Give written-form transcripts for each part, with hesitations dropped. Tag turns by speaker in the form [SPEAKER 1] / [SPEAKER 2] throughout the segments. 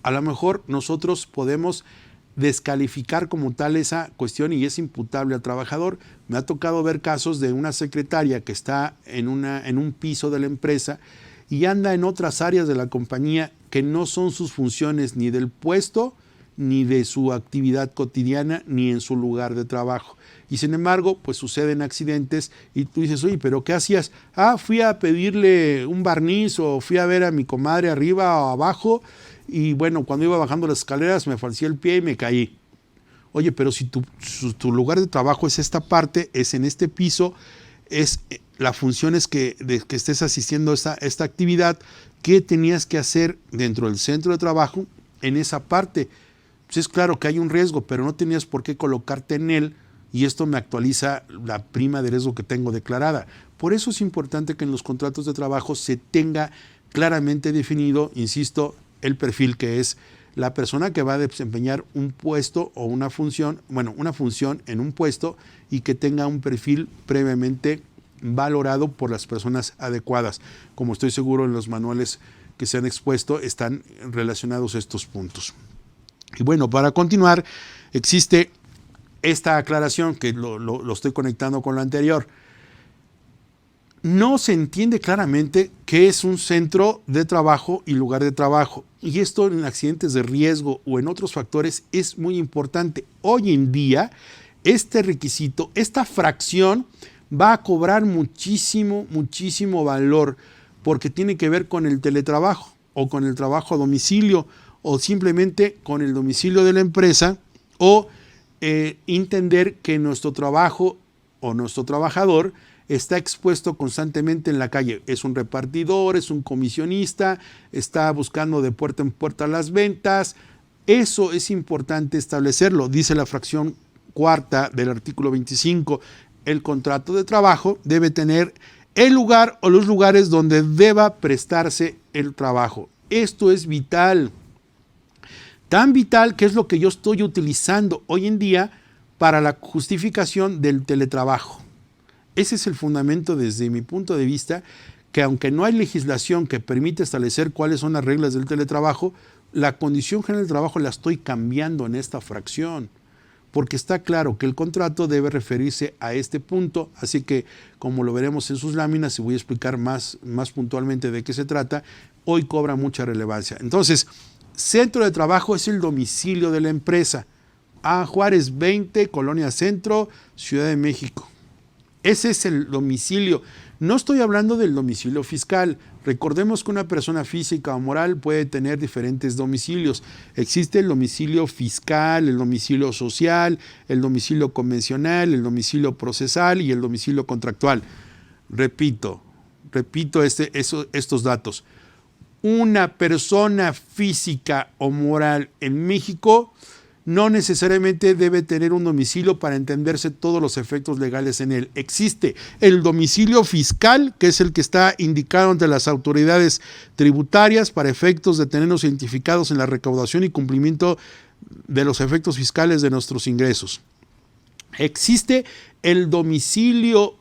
[SPEAKER 1] a lo mejor nosotros podemos descalificar como tal esa cuestión y es imputable al trabajador. Me ha tocado ver casos de una secretaria que está en un piso de la empresa y anda en otras áreas de la compañía que no son sus funciones ni del puesto, ni de su actividad cotidiana, ni en su lugar de trabajo. Y sin embargo, pues suceden accidentes y tú dices, oye, ¿pero qué hacías? Fui a pedirle un barniz o fui a ver a mi comadre arriba o abajo y bueno, cuando iba bajando las escaleras me falseé el pie y me caí. Oye, pero si tu lugar de trabajo es esta parte, es en este piso, es la función es que estés asistiendo a esta actividad, ¿qué tenías que hacer dentro del centro de trabajo en esa parte? Pues es claro que hay un riesgo, pero no tenías por qué colocarte en él y esto me actualiza la prima de riesgo que tengo declarada. Por eso es importante que en los contratos de trabajo se tenga claramente definido, insisto, el perfil que es la persona que va a desempeñar un puesto o una función en un puesto y que tenga un perfil previamente valorado por las personas adecuadas. Como estoy seguro en los manuales que se han expuesto están relacionados estos puntos. Y bueno, para continuar, existe esta aclaración que lo estoy conectando con lo anterior. No se entiende claramente qué es un centro de trabajo y lugar de trabajo. Y esto en accidentes de riesgo o en otros factores es muy importante. Hoy en día, este requisito, esta fracción va a cobrar muchísimo valor porque tiene que ver con el teletrabajo o con el trabajo a domicilio o simplemente con el domicilio de la empresa o entender que nuestro trabajo o nuestro trabajador está expuesto constantemente en la calle. Es un repartidor, es un comisionista, está buscando de puerta en puerta las ventas. Eso es importante establecerlo. Dice la fracción cuarta del artículo 25. El contrato de trabajo debe tener el lugar o los lugares donde deba prestarse el trabajo. Esto es vital. Tan vital que es lo que yo estoy utilizando hoy en día para la justificación del teletrabajo. Ese es el fundamento desde mi punto de vista, que aunque no hay legislación que permite establecer cuáles son las reglas del teletrabajo, la condición general del trabajo la estoy cambiando en esta fracción, porque está claro que el contrato debe referirse a este punto, así que como lo veremos en sus láminas y voy a explicar más puntualmente de qué se trata, hoy cobra mucha relevancia. Entonces, centro de trabajo es el domicilio de la empresa. Juárez 20, Colonia Centro, Ciudad de México. Ese es el domicilio. No estoy hablando del domicilio fiscal. Recordemos que una persona física o moral puede tener diferentes domicilios. Existe el domicilio fiscal, el domicilio social, el domicilio convencional, el domicilio procesal y el domicilio contractual. Repito estos datos. Una persona física o moral en México no necesariamente debe tener un domicilio para entenderse todos los efectos legales en él. Existe el domicilio fiscal, que es el que está indicado ante las autoridades tributarias para efectos de tenernos identificados en la recaudación y cumplimiento de los efectos fiscales de nuestros ingresos. Existe el domicilio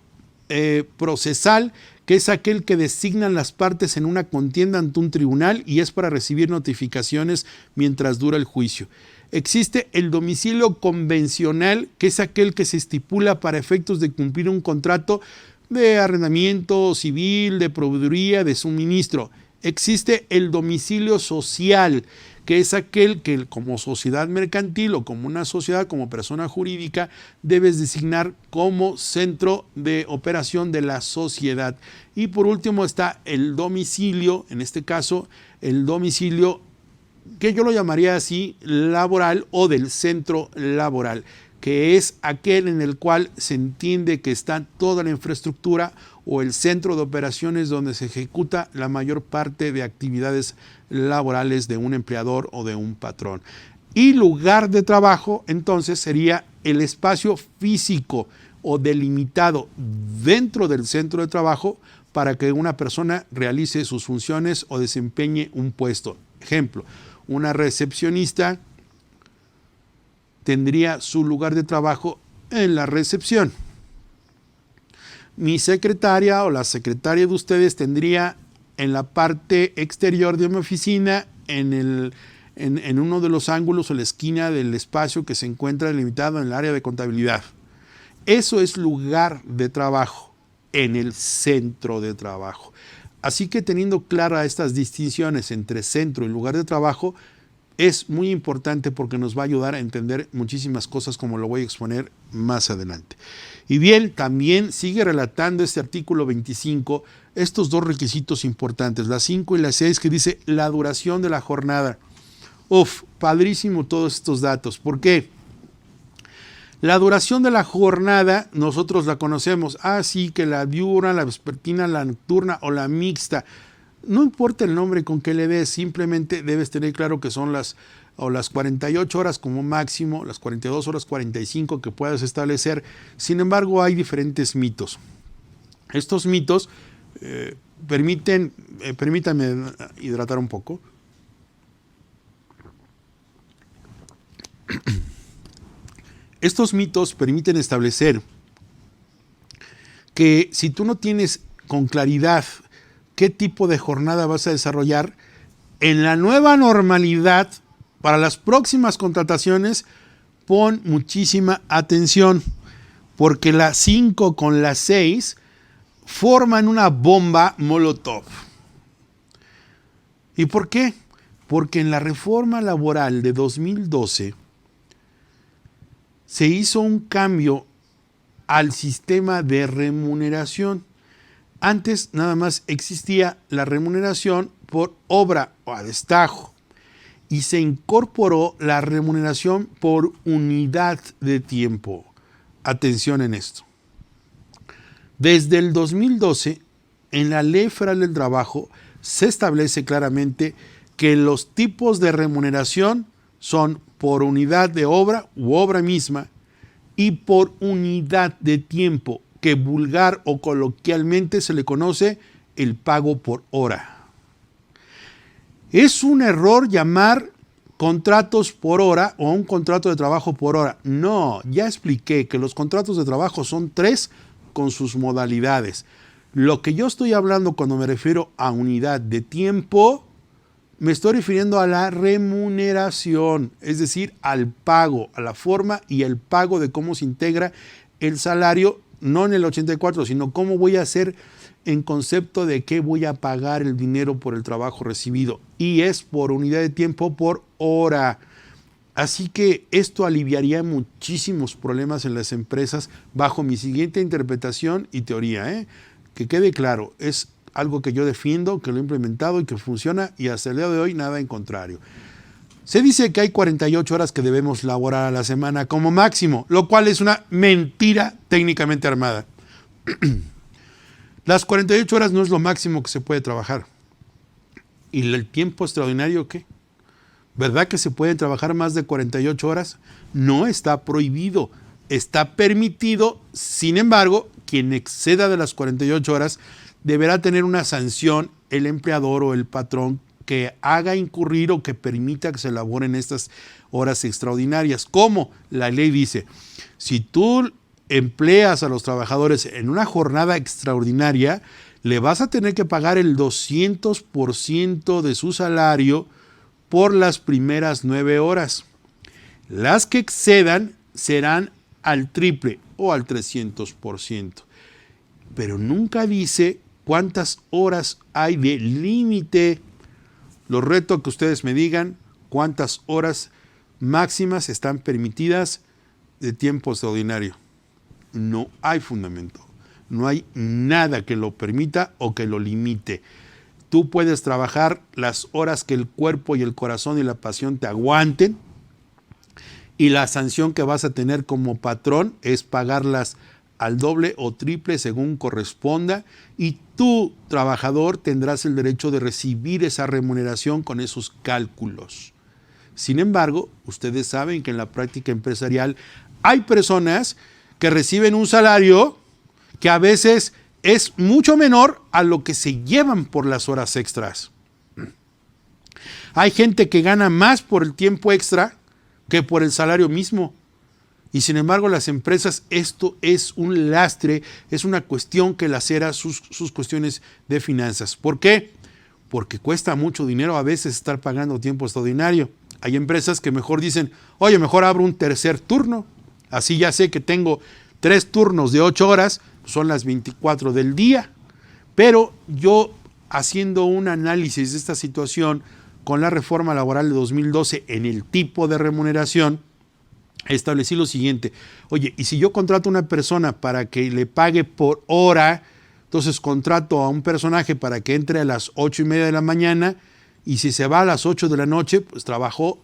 [SPEAKER 1] procesal, que es aquel que designan las partes en una contienda ante un tribunal y es para recibir notificaciones mientras dura el juicio. Existe el domicilio convencional, que es aquel que se estipula para efectos de cumplir un contrato de arrendamiento civil, de proveeduría, de suministro. Existe el domicilio social, que es aquel que como sociedad mercantil o como una sociedad, como persona jurídica, debes designar como centro de operación de la sociedad. Y por último está el domicilio, en este caso, el domicilio que yo lo llamaría así, laboral o del centro laboral, que es aquel en el cual se entiende que está toda la infraestructura o el centro de operaciones donde se ejecuta la mayor parte de actividades laborales de un empleador o de un patrón. Y lugar de trabajo, entonces, sería el espacio físico o delimitado dentro del centro de trabajo para que una persona realice sus funciones o desempeñe un puesto. Ejemplo, una recepcionista tendría su lugar de trabajo en la recepción. Mi secretaria o la secretaria de ustedes tendría en la parte exterior de mi oficina, en en uno de los ángulos o la esquina del espacio que se encuentra delimitado en el área de contabilidad. Eso es lugar de trabajo, en el centro de trabajo. Así que teniendo claras estas distinciones entre centro y lugar de trabajo, es muy importante porque nos va a ayudar a entender muchísimas cosas como lo voy a exponer más adelante. Y bien, también sigue relatando este artículo 25 estos dos requisitos importantes, la 5 y la 6, que dice la duración de la jornada. Padrísimo todos estos datos. ¿Por qué? La duración de la jornada nosotros la conocemos. Sí, que la diurna, la vespertina, la nocturna o la mixta. No importa el nombre con que le des, simplemente debes tener claro que son las 48 horas como máximo, las 42 horas 45 que puedas establecer. Sin embargo, hay diferentes mitos. Estos mitos permítanme hidratar un poco. Estos mitos permiten establecer que si tú no tienes con claridad qué tipo de jornada vas a desarrollar, en la nueva normalidad, para las próximas contrataciones, pon muchísima atención, porque la 5 con la 6 forman una bomba Molotov. ¿Y por qué? Porque en la reforma laboral de 2012 se hizo un cambio al sistema de remuneración. Antes nada más existía la remuneración por obra o a destajo y se incorporó la remuneración por unidad de tiempo. Atención en esto. Desde el 2012, en la Ley Federal del Trabajo se establece claramente que los tipos de remuneración son por unidad de obra u obra misma y por unidad de tiempo, que vulgar o coloquialmente se le conoce el pago por hora. Es un error llamar contratos por hora o un contrato de trabajo por hora. No, ya expliqué que los contratos de trabajo son 3 con sus modalidades. Lo que yo estoy hablando cuando me refiero a unidad de tiempo, me estoy refiriendo a la remuneración, es decir, al pago, a la forma y el pago de cómo se integra el salario, no en el 84, sino cómo voy a hacer en concepto de qué voy a pagar el dinero por el trabajo recibido. Y es por unidad de tiempo por hora. Así que esto aliviaría muchísimos problemas en las empresas bajo mi siguiente interpretación y teoría. Que quede claro, es algo que yo defiendo, que lo he implementado y que funciona, y hasta el día de hoy nada en contrario. Se dice que hay 48 horas que debemos laborar a la semana como máximo, lo cual es una mentira técnicamente armada. Las 48 horas no es lo máximo que se puede trabajar. ¿Y el tiempo extraordinario qué? ¿Verdad que se pueden trabajar más de 48 horas? No está prohibido, está permitido. Sin embargo, quien exceda de las 48 horas deberá tener una sanción el empleador o el patrón que haga incurrir o que permita que se elaboren estas horas extraordinarias. ¿Cómo? La ley dice, si tú empleas a los trabajadores en una jornada extraordinaria, le vas a tener que pagar el 200% de su salario por las primeras 9 horas. Las que excedan serán al triple o al 300%. Pero nunca dice cuántas horas hay de límite. Los reto a que ustedes me digan cuántas horas máximas están permitidas de tiempo extraordinario. No hay fundamento. No hay nada que lo permita o que lo limite. Tú puedes trabajar las horas que el cuerpo y el corazón y la pasión te aguanten, y la sanción que vas a tener como patrón es pagarlas al doble o triple según corresponda, y tú, trabajador, tendrás el derecho de recibir esa remuneración con esos cálculos. Sin embargo, ustedes saben que en la práctica empresarial hay personas que reciben un salario que a veces es mucho menor a lo que se llevan por las horas extras. Hay gente que gana más por el tiempo extra que por el salario mismo. Y sin embargo, las empresas, esto es un lastre, es una cuestión que lacera sus cuestiones de finanzas. ¿Por qué? Porque cuesta mucho dinero a veces estar pagando tiempo extraordinario. Hay empresas que mejor dicen, oye, mejor abro un tercer turno. Así ya sé que tengo 3 turnos de 8 horas, son las 24 del día. Pero yo, haciendo un análisis de esta situación con la reforma laboral de 2012 en el tipo de remuneración, establecí lo siguiente. Oye, y si yo contrato a una persona para que le pague por hora, entonces contrato a un personaje para que entre a las 8:30 de la mañana, y si se va a las 8 de la noche, pues trabajó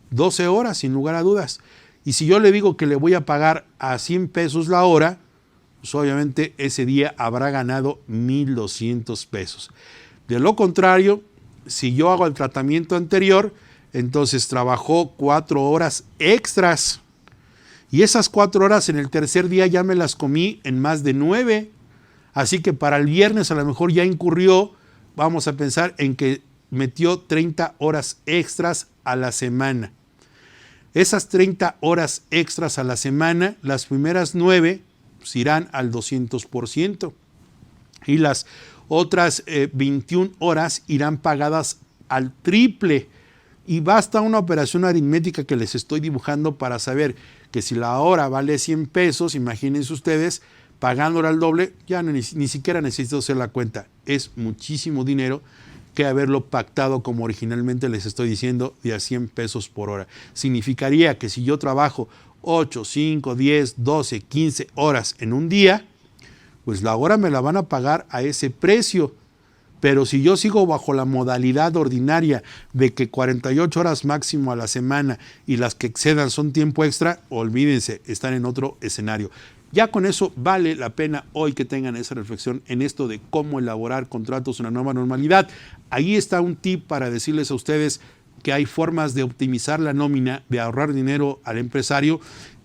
[SPEAKER 1] 12 horas, sin lugar a dudas. Y si yo le digo que le voy a pagar a 100 pesos la hora, pues obviamente ese día habrá ganado 1,200 pesos. De lo contrario, si yo hago el tratamiento anterior, entonces trabajó 4 horas extras. Y esas 4 horas en el tercer día ya me las comí en más de 9. Así que para el viernes a lo mejor ya incurrió, vamos a pensar en que metió 30 horas extras a la semana. Esas 30 horas extras a la semana, las primeras 9 pues, irán al 200%. Y las otras 21 horas irán pagadas al triple. Y basta una operación aritmética que les estoy dibujando para saber que si la hora vale 100 pesos, imagínense ustedes, pagándola al doble, ya ni siquiera necesito hacer la cuenta. Es muchísimo dinero que haberlo pactado como originalmente les estoy diciendo, de a 100 pesos por hora. Significaría que si yo trabajo 8, 5, 10, 12, 15 horas en un día, pues la hora me la van a pagar a ese precio. Pero si yo sigo bajo la modalidad ordinaria de que 48 horas máximo a la semana y las que excedan son tiempo extra, olvídense, están en otro escenario. Ya con eso vale la pena hoy que tengan esa reflexión en esto de cómo elaborar contratos en la nueva normalidad. Ahí está un tip para decirles a ustedes que hay formas de optimizar la nómina, de ahorrar dinero al empresario,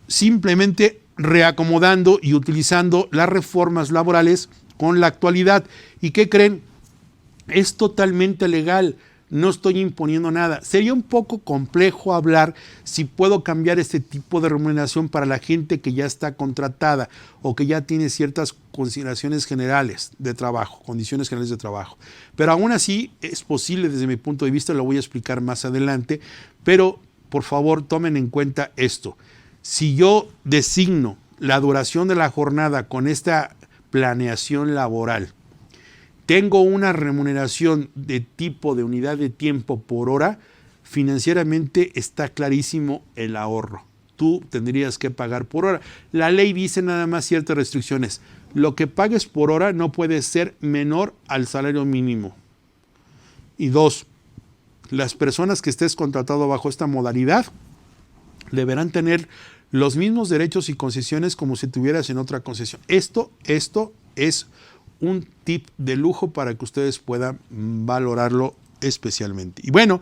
[SPEAKER 1] simplemente reacomodando y utilizando las reformas laborales con la actualidad. ¿Y qué creen? Es totalmente legal, no estoy imponiendo nada. Sería un poco complejo hablar si puedo cambiar este tipo de remuneración para la gente que ya está contratada o que ya tiene ciertas consideraciones generales de trabajo, condiciones generales de trabajo. Pero aún así es posible desde mi punto de vista, lo voy a explicar más adelante, pero por favor tomen en cuenta esto. Si yo designo la duración de la jornada con esta planeación laboral, tengo una remuneración de tipo de unidad de tiempo por hora, financieramente está clarísimo el ahorro. Tú tendrías que pagar por hora. La ley dice nada más ciertas restricciones. Lo que pagues por hora no puede ser menor al salario mínimo. Y 2, las personas que estés contratado bajo esta modalidad deberán tener los mismos derechos y concesiones como si tuvieras en otra concesión. Esto es un tip de lujo para que ustedes puedan valorarlo especialmente. Y bueno,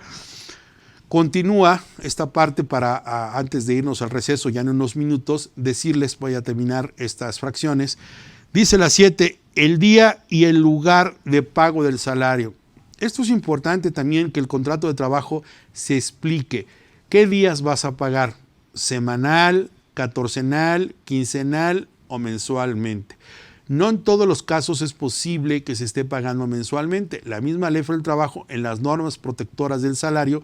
[SPEAKER 1] continúa esta parte para antes de irnos al receso, ya en unos minutos, decirles, voy a terminar estas fracciones. Dice la 7, el día y el lugar de pago del salario. Esto es importante también que el contrato de trabajo se explique. ¿Qué días vas a pagar? ¿Semanal, catorcenal, quincenal o mensualmente? No en todos los casos es posible que se esté pagando mensualmente. La misma ley del trabajo, en las normas protectoras del salario,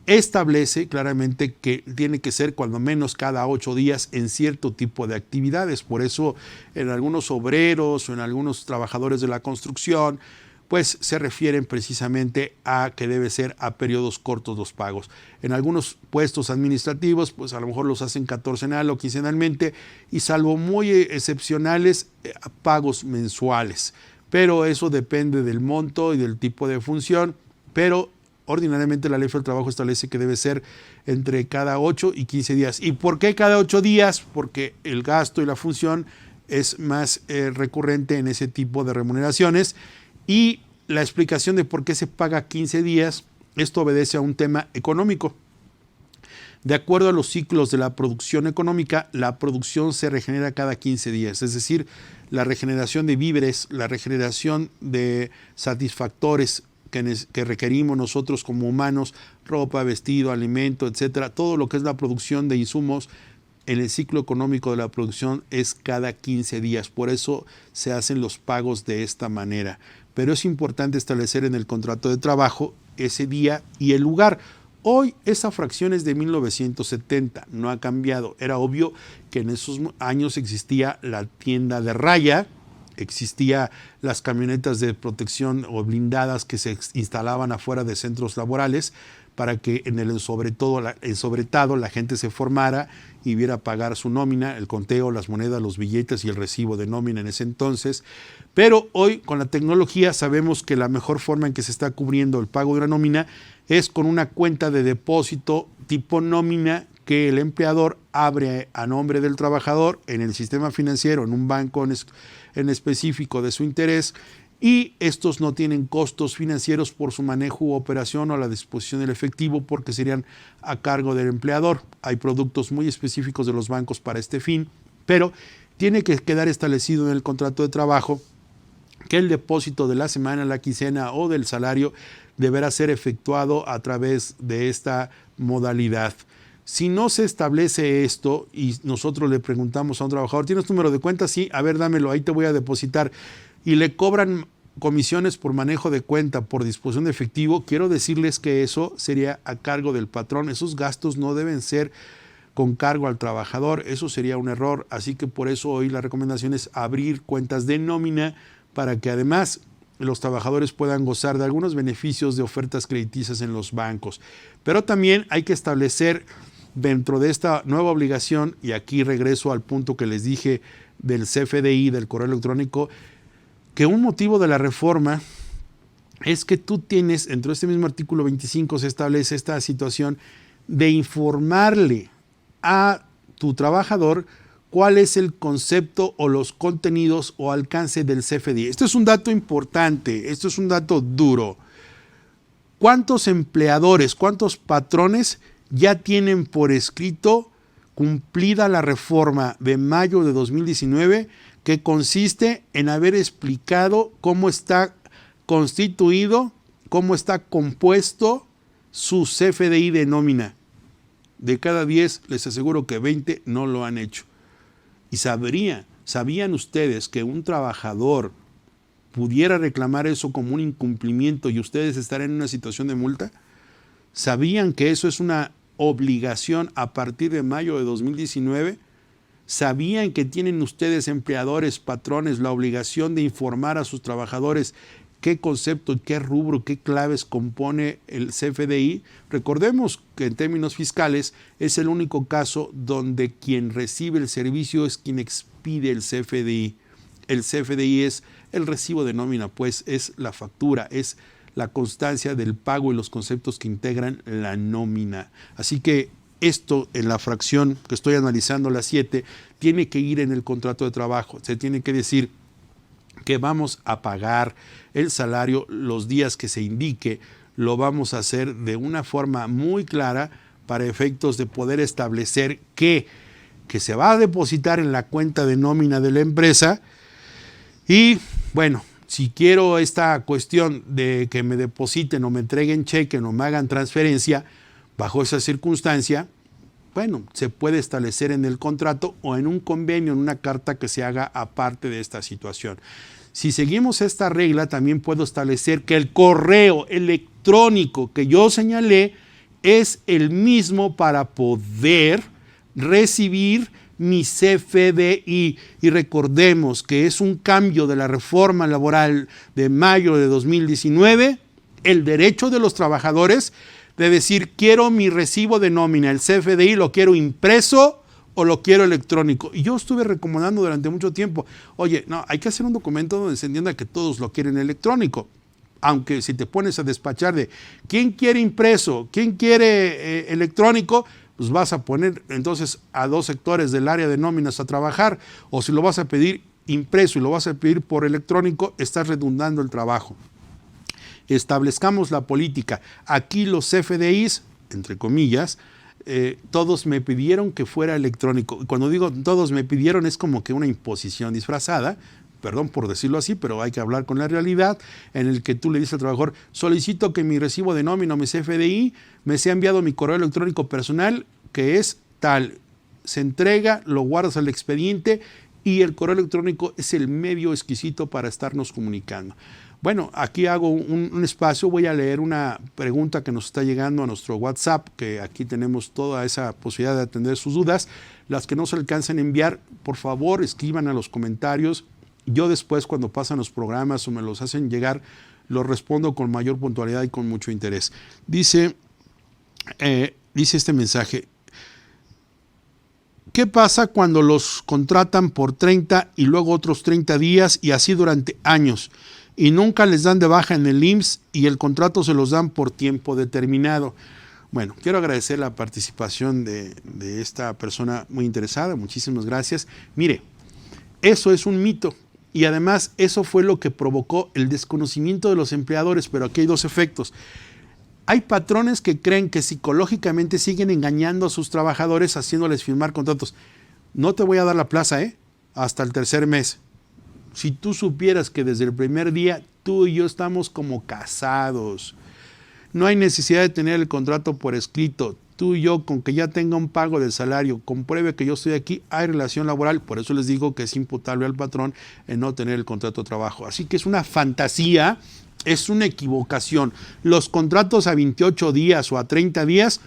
[SPEAKER 1] establece claramente que tiene que ser cuando menos cada 8 días en cierto tipo de actividades. Por eso en algunos obreros o en algunos trabajadores de la construcción, pues se refieren precisamente a que debe ser a periodos cortos los pagos. En algunos puestos administrativos, pues a lo mejor los hacen catorcenal o quincenalmente y salvo muy excepcionales, pagos mensuales. Pero eso depende del monto y del tipo de función, pero ordinariamente la ley del trabajo establece que debe ser entre cada 8 y 15 días. ¿Y por qué cada 8 días? Porque el gasto y la función es más recurrente en ese tipo de remuneraciones. Y la explicación de por qué se paga 15 días, esto obedece a un tema económico. De acuerdo a los ciclos de la producción económica, la producción se regenera cada 15 días, es decir, la regeneración de víveres, la regeneración de satisfactores que requerimos nosotros como humanos, ropa, vestido, alimento, etcétera, todo lo que es la producción de insumos en el ciclo económico de la producción es cada 15 días, por eso se hacen los pagos de esta manera. Pero es importante establecer en el contrato de trabajo ese día y el lugar. Hoy esa fracción es de 1970, no ha cambiado. Era obvio que en esos años existía la tienda de raya, existía las camionetas de protección o blindadas que se instalaban afuera de centros laborales para que en el sobretado la gente se formara y viera pagar su nómina, el conteo, las monedas, los billetes y el recibo de nómina en ese entonces. Pero hoy con la tecnología sabemos que la mejor forma en que se está cubriendo el pago de una nómina es con una cuenta de depósito tipo nómina que el empleador abre a nombre del trabajador en el sistema financiero, en un banco en específico de su interés, y estos no tienen costos financieros por su manejo u operación o la disposición del efectivo porque serían a cargo del empleador. Hay productos muy específicos de los bancos para este fin, pero tiene que quedar establecido en el contrato de trabajo que el depósito de la semana, la quincena o del salario deberá ser efectuado a través de esta modalidad. Si no se establece esto y nosotros le preguntamos a un trabajador, ¿tienes número de cuenta? Sí, a ver, dámelo, ahí te voy a depositar. Y le cobran comisiones por manejo de cuenta, por disposición de efectivo, quiero decirles que eso sería a cargo del patrón. Esos gastos no deben ser con cargo al trabajador, eso sería un error. Así que por eso hoy la recomendación es abrir cuentas de nómina para que además los trabajadores puedan gozar de algunos beneficios de ofertas crediticias en los bancos. Pero también hay que establecer dentro de esta nueva obligación, y aquí regreso al punto que les dije del CFDI, del correo electrónico, que un motivo de la reforma es que tú tienes, dentro de este mismo artículo 25 se establece esta situación de informarle a tu trabajador cuál es el concepto o los contenidos o alcance del CFDI. Esto es un dato importante, esto es un dato duro. ¿Cuántos empleadores, cuántos patrones ya tienen por escrito cumplida la reforma de mayo de 2019 que consiste en haber explicado cómo está constituido, cómo está compuesto su CFDI de nómina? De cada 10, les aseguro que 20 no lo han hecho. Y ¿sabían ustedes que un trabajador pudiera reclamar eso como un incumplimiento y ustedes estar en una situación de multa? ¿Sabían que eso es una obligación a partir de mayo de 2019? ¿Sabían que tienen ustedes, empleadores, patrones, la obligación de informar a sus trabajadores qué concepto, qué rubro, qué claves compone el CFDI? Recordemos que en términos fiscales es el único caso donde quien recibe el servicio es quien expide el CFDI. El CFDI es el recibo de nómina, pues es la factura, es la constancia del pago y los conceptos que integran la nómina. Así que esto en la fracción que estoy analizando, la 7, tiene que ir en el contrato de trabajo. Se tiene que decir que vamos a pagar el salario los días que se indique, lo vamos a hacer de una forma muy clara para efectos de poder establecer que se va a depositar en la cuenta de nómina de la empresa. Y bueno, si quiero esta cuestión de que me depositen o me entreguen cheque o me hagan transferencia, bajo esa circunstancia, bueno, se puede establecer en el contrato o en un convenio, en una carta que se haga aparte de esta situación. Si seguimos esta regla, también puedo establecer que el correo electrónico que yo señalé es el mismo para poder recibir mi CFDI. Y recordemos que es un cambio de la reforma laboral de mayo de 2019, el derecho de los trabajadores de decir, quiero mi recibo de nómina, el CFDI, lo quiero impreso o lo quiero electrónico. Y yo estuve recomendando durante mucho tiempo, oye, no, hay que hacer un documento donde se entienda que todos lo quieren electrónico. Aunque si te pones a despachar de quién quiere impreso, quién quiere electrónico, pues vas a poner entonces a dos sectores del área de nóminas a trabajar, o si lo vas a pedir impreso y lo vas a pedir por electrónico, estás redundando el trabajo. Establezcamos la política. Aquí los CFDIs, entre comillas, todos me pidieron que fuera electrónico. Cuando digo todos me pidieron es como que una imposición disfrazada, perdón por decirlo así, pero hay que hablar con la realidad, en el que tú le dices al trabajador, solicito que mi recibo de nómina o mi CFDI me sea enviado a mi correo electrónico personal, que es tal. Se entrega, lo guardas al expediente y el correo electrónico es el medio exquisito para estarnos comunicando. Bueno, aquí hago un espacio, voy a leer una pregunta que nos está llegando a nuestro WhatsApp, que aquí tenemos toda esa posibilidad de atender sus dudas. Las que no se alcancen a enviar, por favor, escriban a los comentarios. Yo después, cuando pasan los programas o me los hacen llegar, los respondo con mayor puntualidad y con mucho interés. Dice este mensaje: ¿qué pasa cuando los contratan por 30 y luego otros 30 días y así durante años? Y nunca les dan de baja en el IMSS y el contrato se los dan por tiempo determinado. Bueno, quiero agradecer la participación de esta persona muy interesada. Muchísimas gracias. Mire, eso es un mito y además eso fue lo que provocó el desconocimiento de los empleadores, pero aquí hay dos efectos. Hay patrones que creen que psicológicamente siguen engañando a sus trabajadores haciéndoles firmar contratos. No te voy a dar la plaza, hasta el tercer mes. Si tú supieras que desde el primer día tú y yo estamos como casados, no hay necesidad de tener el contrato por escrito. Tú y yo, con que ya tenga un pago del salario, compruebe que yo estoy aquí, hay relación laboral. Por eso les digo que es imputable al patrón en no tener el contrato de trabajo. Así que es una fantasía, es una equivocación. Los contratos a 28 días o a 30 días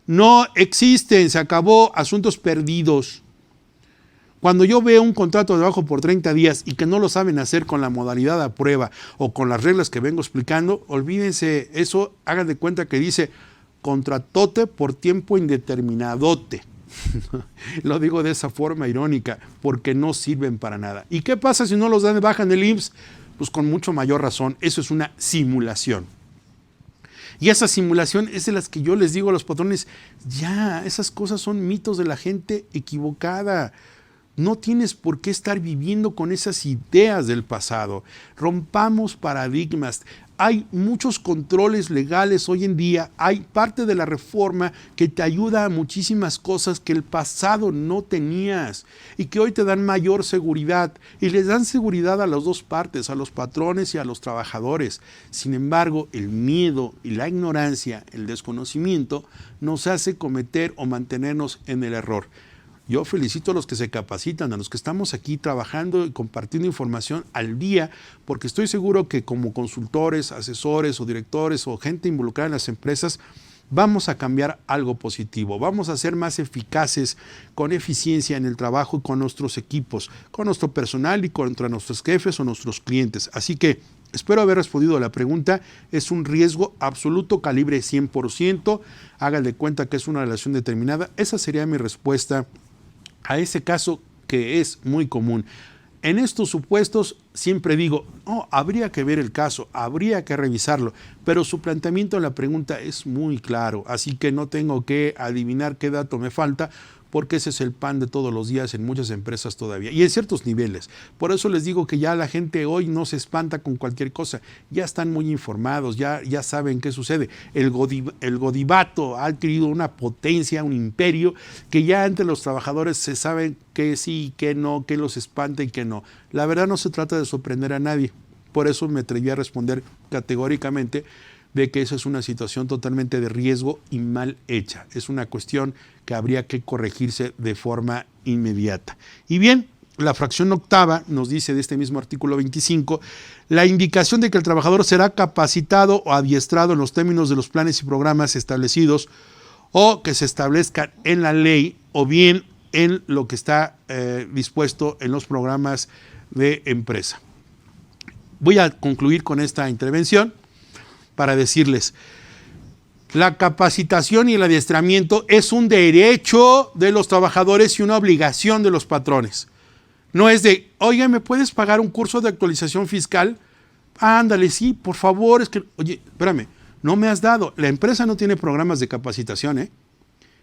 [SPEAKER 1] no existen, se acabó, asuntos perdidos. Cuando yo veo un contrato de trabajo por 30 días y que no lo saben hacer con la modalidad a prueba o con las reglas que vengo explicando, olvídense eso, hagan de cuenta que dice contratote por tiempo indeterminadote. Lo digo de esa forma irónica, porque no sirven para nada. ¿Y qué pasa si no los dan de baja en el IMSS? Pues con mucho mayor razón, eso es una simulación. Y esa simulación es de las que yo les digo a los patrones, ya, esas cosas son mitos de la gente equivocada. No tienes por qué estar viviendo con esas ideas del pasado. Rompamos paradigmas. Hay muchos controles legales hoy en día. Hay parte de la reforma que te ayuda a muchísimas cosas que el pasado no tenías y que hoy te dan mayor seguridad. Y les dan seguridad a las dos partes, a los patrones y a los trabajadores. Sin embargo, el miedo y la ignorancia, el desconocimiento, nos hace cometer o mantenernos en el error. Yo felicito a los que se capacitan, a los que estamos aquí trabajando y compartiendo información al día, porque estoy seguro que como consultores, asesores o directores o gente involucrada en las empresas, vamos a cambiar algo positivo, vamos a ser más eficaces con eficiencia en el trabajo y con nuestros equipos, con nuestro personal y contra nuestros jefes o nuestros clientes. Así que espero haber respondido a la pregunta. Es un riesgo absoluto, calibre 100%. Hagan de cuenta que es una relación determinada. Esa sería mi respuesta a ese caso que es muy común. En estos supuestos siempre digo, habría que ver el caso, habría que revisarlo, pero su planteamiento en la pregunta es muy claro, así que no tengo que adivinar qué dato me falta, porque ese es el pan de todos los días en muchas empresas todavía y en ciertos niveles. Por eso les digo que ya la gente hoy no se espanta con cualquier cosa, ya están muy informados, ya saben qué sucede. El godivato ha adquirido una potencia, un imperio, que ya entre los trabajadores se saben que sí, que no, que los espanta y que no. La verdad no se trata de sorprender a nadie, por eso me atreví a responder categóricamente de que eso es una situación totalmente de riesgo y mal hecha. Es una cuestión que habría que corregirse de forma inmediata. Y bien, la fracción octava nos dice de este mismo artículo 25, la indicación de que el trabajador será capacitado o adiestrado en los términos de los planes y programas establecidos o que se establezcan en la ley o bien en lo que está dispuesto en los programas de empresa. Voy a concluir con esta intervención para decirles, la capacitación y el adiestramiento es un derecho de los trabajadores y una obligación de los patrones. No es de, oye, ¿me puedes pagar un curso de actualización fiscal? Ándale, sí, por favor, es que, oye, espérame, no me has dado. La empresa no tiene programas de capacitación,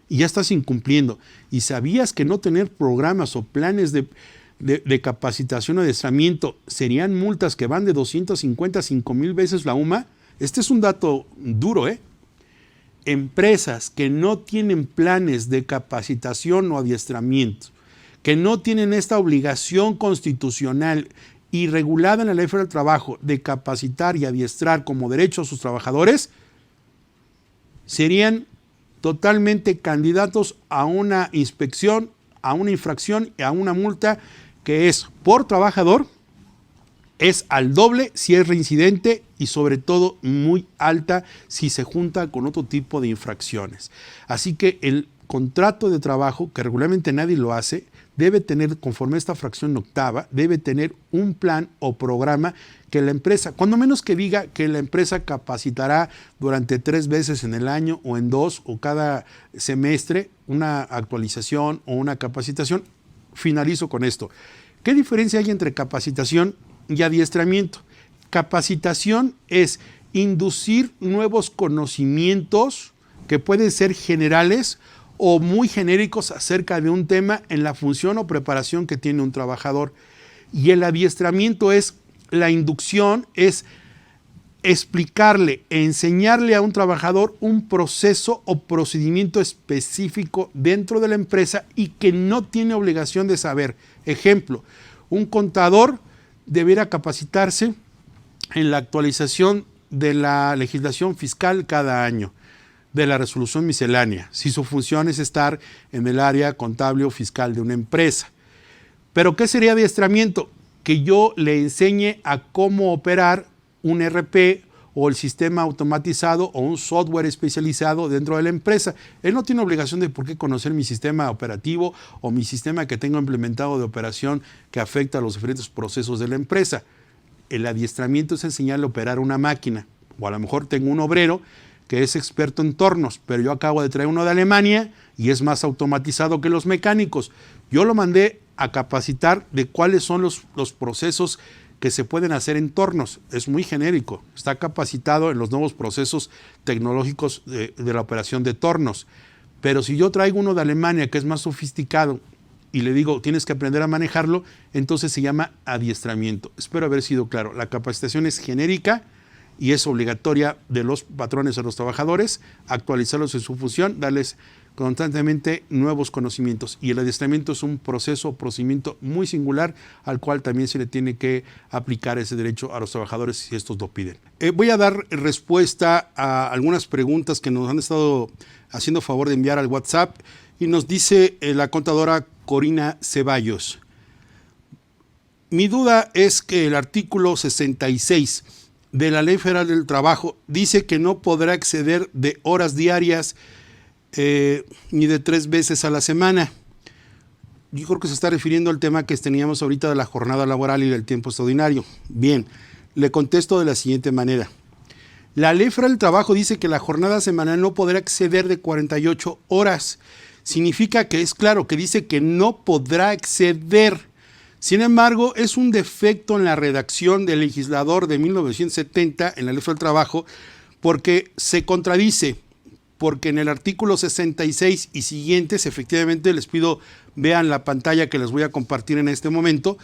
[SPEAKER 1] y ya estás incumpliendo. ¿Y sabías que no tener programas o planes de capacitación o adiestramiento serían multas que van de 250 a 5,000 veces la UMA? Este es un dato duro, Empresas que no tienen planes de capacitación o adiestramiento, que no tienen esta obligación constitucional y regulada en la Ley Federal del Trabajo de capacitar y adiestrar como derecho a sus trabajadores, serían totalmente candidatos a una inspección, a una infracción y a una multa que es por trabajador es al doble si es reincidente y sobre todo muy alta si se junta con otro tipo de infracciones. Así que el contrato de trabajo, que regularmente nadie lo hace, debe tener, conforme a esta fracción octava, debe tener un plan o programa que la empresa, cuando menos que diga que la empresa capacitará durante 3 veces en el año o en 2 o cada semestre una actualización o una capacitación. Finalizo con esto. ¿Qué diferencia hay entre capacitación y adiestramiento? Capacitación es inducir nuevos conocimientos que pueden ser generales o muy genéricos acerca de un tema en la función o preparación que tiene un trabajador. Y el adiestramiento es la inducción, es explicarle, enseñarle a un trabajador un proceso o procedimiento específico dentro de la empresa y que no tiene obligación de saber. Ejemplo, un contador deberá capacitarse en la actualización de la legislación fiscal cada año, de la resolución miscelánea, si su función es estar en el área contable o fiscal de una empresa. ¿Pero qué sería adiestramiento? Que yo le enseñe a cómo operar un ERP o el sistema automatizado o un software especializado dentro de la empresa. Él no tiene obligación de por qué conocer mi sistema operativo o mi sistema que tengo implementado de operación que afecta a los diferentes procesos de la empresa. El adiestramiento es enseñarle a operar una máquina. O a lo mejor tengo un obrero que es experto en tornos, pero yo acabo de traer uno de Alemania y es más automatizado que los mecánicos. Yo lo mandé a capacitar de cuáles son los procesos que se pueden hacer en tornos. Es muy genérico, está capacitado en los nuevos procesos tecnológicos de la operación de tornos. Pero si yo traigo uno de Alemania que es más sofisticado y le digo, tienes que aprender a manejarlo, entonces se llama adiestramiento. Espero haber sido claro. La capacitación es genérica y es obligatoria de los patrones a los trabajadores, actualizarlos en su función, darles constantemente nuevos conocimientos. Y el adiestramiento es un proceso o procedimiento muy singular al cual también se le tiene que aplicar ese derecho a los trabajadores si estos lo piden. Voy a dar respuesta a algunas preguntas que nos han estado haciendo favor de enviar al WhatsApp y nos dice la contadora Corina Ceballos. Mi duda es que el artículo 66 de la Ley Federal del Trabajo dice que no podrá exceder de horas diarias ni de 3 veces a la semana. Yo creo que se está refiriendo al tema que teníamos ahorita de la jornada laboral y del tiempo extraordinario. Bien, le contesto de la siguiente manera. La Ley Federal del Trabajo dice que la jornada semanal no podrá exceder de 48 horas. Significa que es claro que dice que no podrá exceder. Sin embargo, es un defecto en la redacción del legislador de 1970 en la Ley Federal del Trabajo porque se contradice. Porque en el artículo 66 y siguientes, efectivamente les pido vean la pantalla que les voy a compartir en este momento,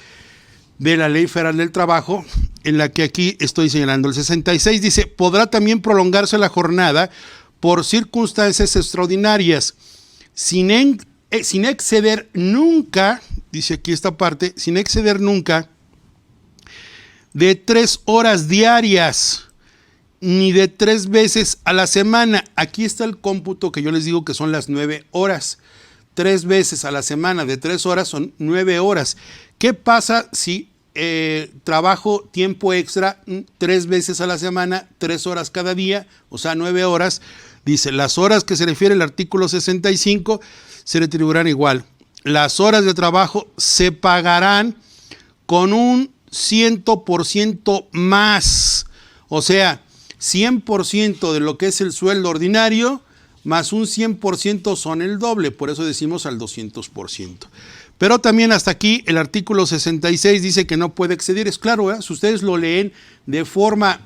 [SPEAKER 1] de la Ley Federal del Trabajo, en la que aquí estoy señalando. El 66 dice, podrá también prolongarse la jornada por circunstancias extraordinarias, sin exceder nunca, dice aquí esta parte, sin exceder nunca de 3 horas diarias, ni de 3 veces a la semana. Aquí está el cómputo que yo les digo que son las 9 horas. 3 veces a la semana de 3 horas son 9 horas. ¿Qué pasa si trabajo tiempo extra 3 veces a la semana, 3 horas cada día, o sea 9 horas? Dice, las horas que se refiere el artículo 65 se retribuirán igual. Las horas de trabajo se pagarán con un 100% más. O sea, 100% de lo que es el sueldo ordinario más un 100% son el doble, por eso decimos al 200%. Pero también hasta aquí el artículo 66 dice que no puede exceder. Es claro, si ustedes lo leen de forma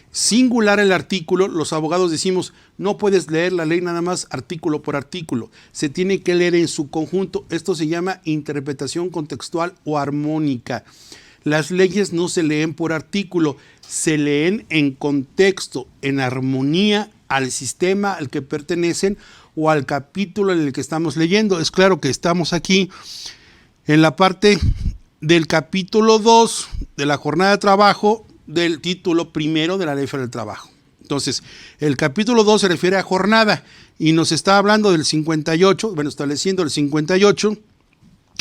[SPEAKER 1] singular el artículo, los abogados decimos, no puedes leer la ley nada más artículo por artículo, se tiene que leer en su conjunto. Esto se llama interpretación contextual o armónica. Las leyes no se leen por artículo, se leen en contexto, en armonía al sistema al que pertenecen o al capítulo en el que estamos leyendo. Es claro que estamos aquí en la parte del capítulo 2 de la jornada de trabajo del título primero de la Ley Federal del Trabajo. Entonces, el capítulo 2 se refiere a jornada y nos está hablando del 58, bueno, estableciendo el 58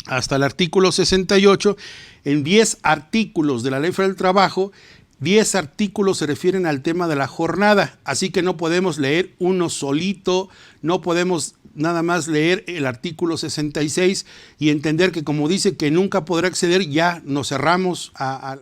[SPEAKER 1] hasta el artículo 68. En 10 artículos de la Ley Federal del Trabajo, 10 artículos se refieren al tema de la jornada, así que no podemos leer uno solito, no podemos nada más leer el artículo 66 y entender que como dice que nunca podrá acceder, ya nos cerramos a